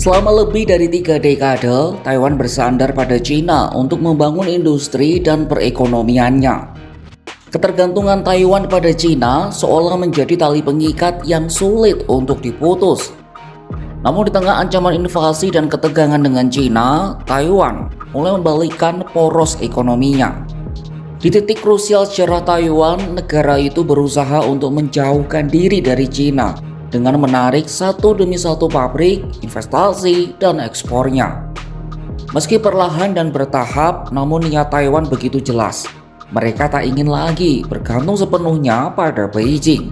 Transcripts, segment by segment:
Selama lebih dari 3 dekade, Taiwan bersandar pada Cina untuk membangun industri dan perekonomiannya. Ketergantungan Taiwan pada Cina seolah menjadi tali pengikat yang sulit untuk diputus. Namun di tengah ancaman invasi dan ketegangan dengan Cina, Taiwan mulai membalikkan poros ekonominya. Di titik krusial sejarah Taiwan, negara itu berusaha untuk menjauhkan diri dari Cina dengan menarik satu demi satu pabrik, investasi, dan ekspornya. Meski perlahan dan bertahap, namun niat Taiwan begitu jelas. Mereka tak ingin lagi bergantung sepenuhnya pada Beijing.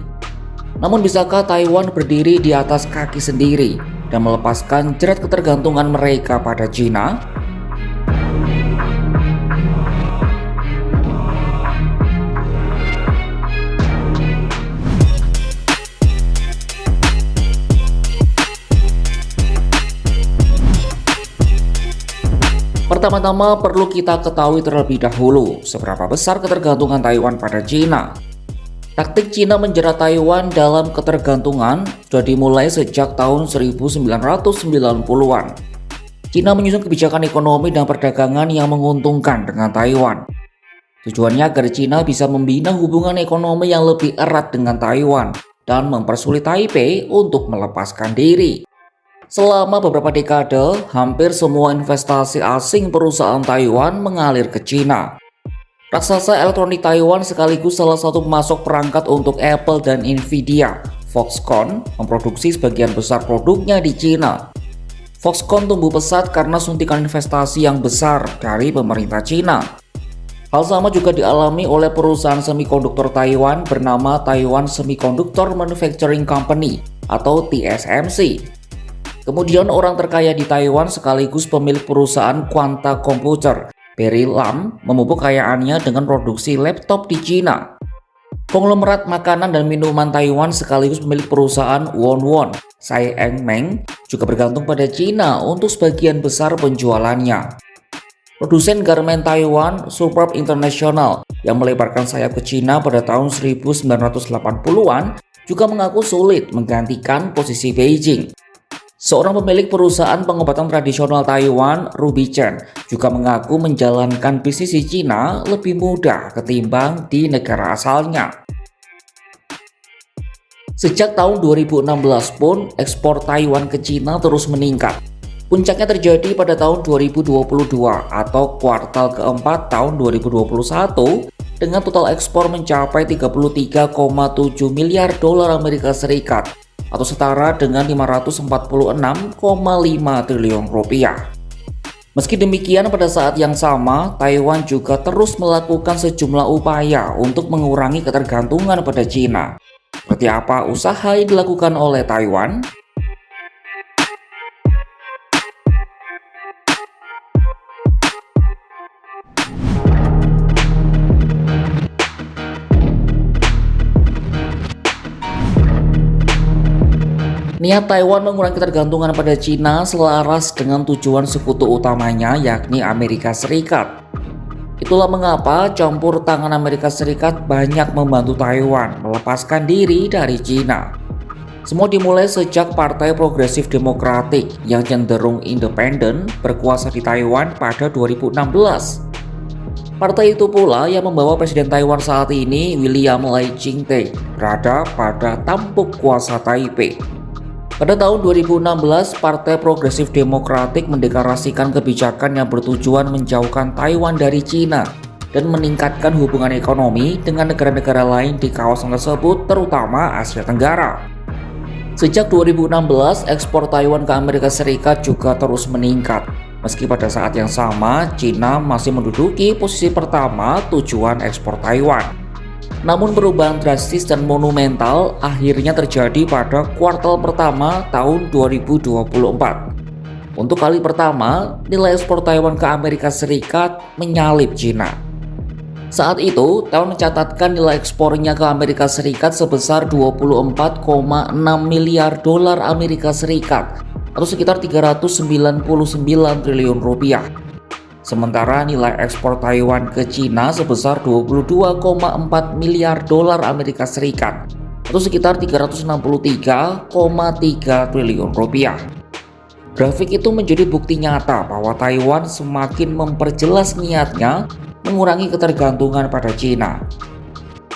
Namun bisakah Taiwan berdiri di atas kaki sendiri dan melepaskan jerat ketergantungan mereka pada Cina? Pertama-tama perlu kita ketahui terlebih dahulu seberapa besar ketergantungan Taiwan pada Cina. Taktik Cina menjerat Taiwan dalam ketergantungan sudah dimulai sejak tahun 1990-an. Cina menyusun kebijakan ekonomi dan perdagangan yang menguntungkan dengan Taiwan. Tujuannya agar Cina bisa membina hubungan ekonomi yang lebih erat dengan Taiwan dan mempersulit Taipei untuk melepaskan diri. Selama beberapa dekade, hampir semua investasi asing perusahaan Taiwan mengalir ke Cina. Raksasa elektronik Taiwan sekaligus salah satu pemasok perangkat untuk Apple dan Nvidia, Foxconn, memproduksi sebagian besar produknya di Cina. Foxconn tumbuh pesat karena suntikan investasi yang besar dari pemerintah Cina. Hal sama juga dialami oleh perusahaan semikonduktor Taiwan bernama Taiwan Semiconductor Manufacturing Company atau TSMC. Kemudian orang terkaya di Taiwan sekaligus pemilik perusahaan Quanta Computer, Barry Lam, memupuk kekayaannya dengan produksi laptop di Cina. Konglomerat makanan dan minuman Taiwan sekaligus pemilik perusahaan Won, Sai Meng, juga bergantung pada Cina untuk sebagian besar penjualannya. Produsen garmen Taiwan, Superb International, yang melebarkan sayap ke Cina pada tahun 1980-an, juga mengaku sulit menggantikan posisi Beijing. Seorang pemilik perusahaan pengobatan tradisional Taiwan, Ruby Chen, juga mengaku menjalankan bisnis di Cina lebih mudah ketimbang di negara asalnya. Sejak tahun 2016 pun, ekspor Taiwan ke Cina terus meningkat. Puncaknya terjadi pada tahun 2022 atau kuartal keempat tahun 2021 dengan total ekspor mencapai 33,7 miliar dolar Amerika Serikat atau setara dengan 546,5 triliun rupiah. Meski demikian, pada saat yang sama, Taiwan juga terus melakukan sejumlah upaya untuk mengurangi ketergantungan pada Cina. Seperti apa usaha yang dilakukan oleh Taiwan? Niat Taiwan mengurangi ketergantungan pada Cina selaras dengan tujuan sekutu utamanya yakni Amerika Serikat. Itulah mengapa campur tangan Amerika Serikat banyak membantu Taiwan melepaskan diri dari Cina. Semua dimulai sejak Partai Progresif Demokratik yang cenderung independen berkuasa di Taiwan pada 2016. Partai itu pula yang membawa Presiden Taiwan saat ini, William Lai Ching-te, berada pada tampuk kuasa Taipei. Pada tahun 2016, Partai Progresif Demokratik mendeklarasikan kebijakan yang bertujuan menjauhkan Taiwan dari Cina dan meningkatkan hubungan ekonomi dengan negara-negara lain di kawasan tersebut, terutama Asia Tenggara. Sejak 2016, ekspor Taiwan ke Amerika Serikat juga terus meningkat. Meski pada saat yang sama, Cina masih menduduki posisi pertama tujuan ekspor Taiwan. Namun perubahan drastis dan monumental akhirnya terjadi pada kuartal pertama tahun 2024. Untuk kali pertama, nilai ekspor Taiwan ke Amerika Serikat menyalip Cina. Saat itu, Taiwan mencatatkan nilai ekspornya ke Amerika Serikat sebesar 24,6 miliar dolar Amerika Serikat atau sekitar 399 triliun rupiah. Sementara nilai ekspor Taiwan ke Cina sebesar 22,4 miliar dolar Amerika Serikat atau sekitar 363,3 triliun rupiah. Grafik itu menjadi bukti nyata bahwa Taiwan semakin memperjelas niatnya mengurangi ketergantungan pada Cina.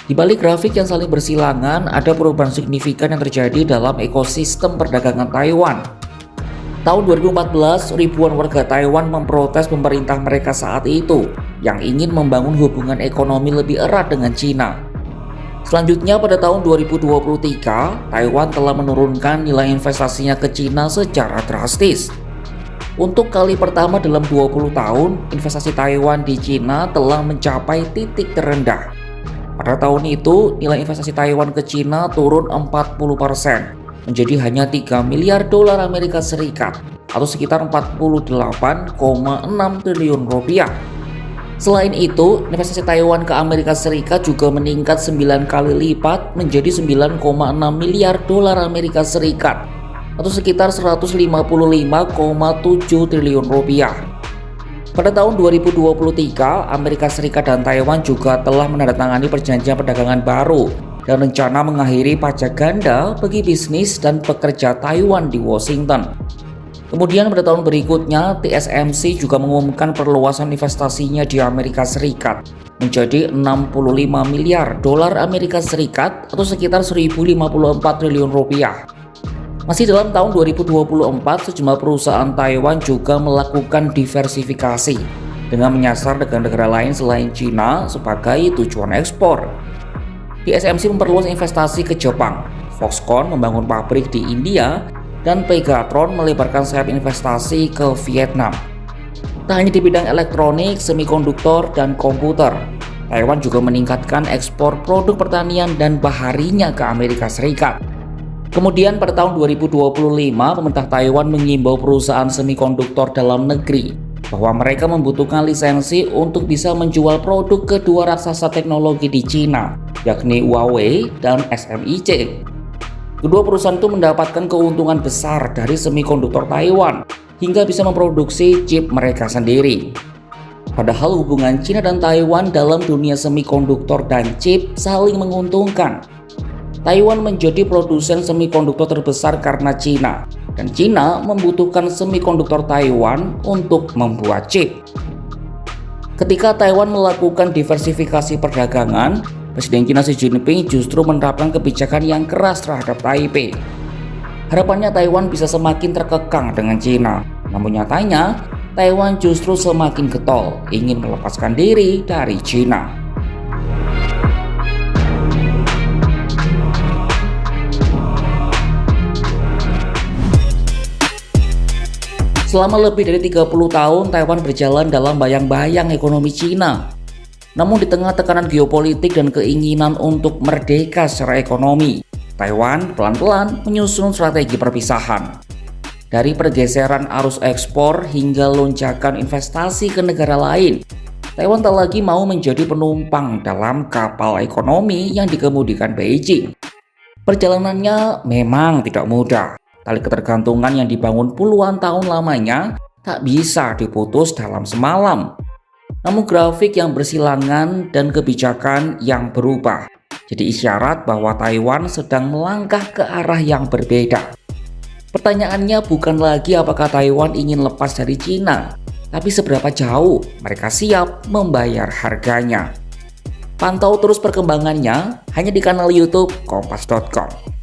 Di balik grafik yang saling bersilangan, ada perubahan signifikan yang terjadi dalam ekosistem perdagangan Taiwan. Tahun 2014, ribuan warga Taiwan memprotes pemerintah mereka saat itu yang ingin membangun hubungan ekonomi lebih erat dengan Cina. Selanjutnya pada tahun 2023, Taiwan telah menurunkan nilai investasinya ke Cina secara drastis. Untuk kali pertama dalam 20 tahun, investasi Taiwan di Cina telah mencapai titik terendah. Pada tahun itu, nilai investasi Taiwan ke Cina turun 40%, menjadi hanya 3 miliar dolar Amerika Serikat atau sekitar 48,6 triliun rupiah. Selain itu, investasi Taiwan ke Amerika Serikat juga meningkat 9 kali lipat menjadi 9,6 miliar dolar Amerika Serikat atau sekitar 155,7 triliun rupiah. Pada tahun 2023, Amerika Serikat dan Taiwan juga telah menandatangani perjanjian perdagangan baru dan rencana mengakhiri pajak ganda bagi bisnis dan pekerja Taiwan di Washington. Kemudian pada tahun berikutnya, TSMC juga mengumumkan perluasan investasinya di Amerika Serikat menjadi 65 miliar dolar Amerika Serikat atau sekitar 1.054 triliun rupiah. Masih dalam tahun 2024, sejumlah perusahaan Taiwan juga melakukan diversifikasi dengan menyasar negara-negara lain selain Cina sebagai tujuan ekspor. TSMC memperluas investasi ke Jepang, Foxconn membangun pabrik di India, dan Pegatron melebarkan sayap investasi ke Vietnam. Tak hanya di bidang elektronik, semikonduktor, dan komputer, Taiwan juga meningkatkan ekspor produk pertanian dan baharinya ke Amerika Serikat. Kemudian pada tahun 2025, pemerintah Taiwan mengimbau perusahaan semikonduktor dalam negeri bahwa mereka membutuhkan lisensi untuk bisa menjual produk kedua raksasa teknologi di Cina, yakni Huawei dan SMIC. Kedua perusahaan itu mendapatkan keuntungan besar dari semikonduktor Taiwan hingga bisa memproduksi chip mereka sendiri. Padahal hubungan Cina dan Taiwan dalam dunia semikonduktor dan chip saling menguntungkan. Taiwan menjadi produsen semikonduktor terbesar karena Cina, dan Cina membutuhkan semikonduktor Taiwan untuk membuat chip. Ketika Taiwan melakukan diversifikasi perdagangan, Presiden Cina Xi Jinping justru menerapkan kebijakan yang keras terhadap Taipei. Harapannya Taiwan bisa semakin terkekang dengan Cina, namun nyatanya Taiwan justru semakin getol ingin melepaskan diri dari Cina. Selama lebih dari 30 tahun, Taiwan berjalan dalam bayang-bayang ekonomi Cina. Namun di tengah tekanan geopolitik dan keinginan untuk merdeka secara ekonomi, Taiwan pelan-pelan menyusun strategi perpisahan. Dari pergeseran arus ekspor hingga lonjakan investasi ke negara lain, Taiwan tak lagi mau menjadi penumpang dalam kapal ekonomi yang dikemudikan Beijing. Perjalanannya memang tidak mudah. Tali ketergantungan yang dibangun puluhan tahun lamanya tak bisa diputus dalam semalam. Namun grafik yang bersilangan dan kebijakan yang berubah jadi isyarat bahwa Taiwan sedang melangkah ke arah yang berbeda. Pertanyaannya bukan lagi apakah Taiwan ingin lepas dari Cina, tapi seberapa jauh mereka siap membayar harganya. Pantau terus perkembangannya hanya di kanal YouTube Kompas.com.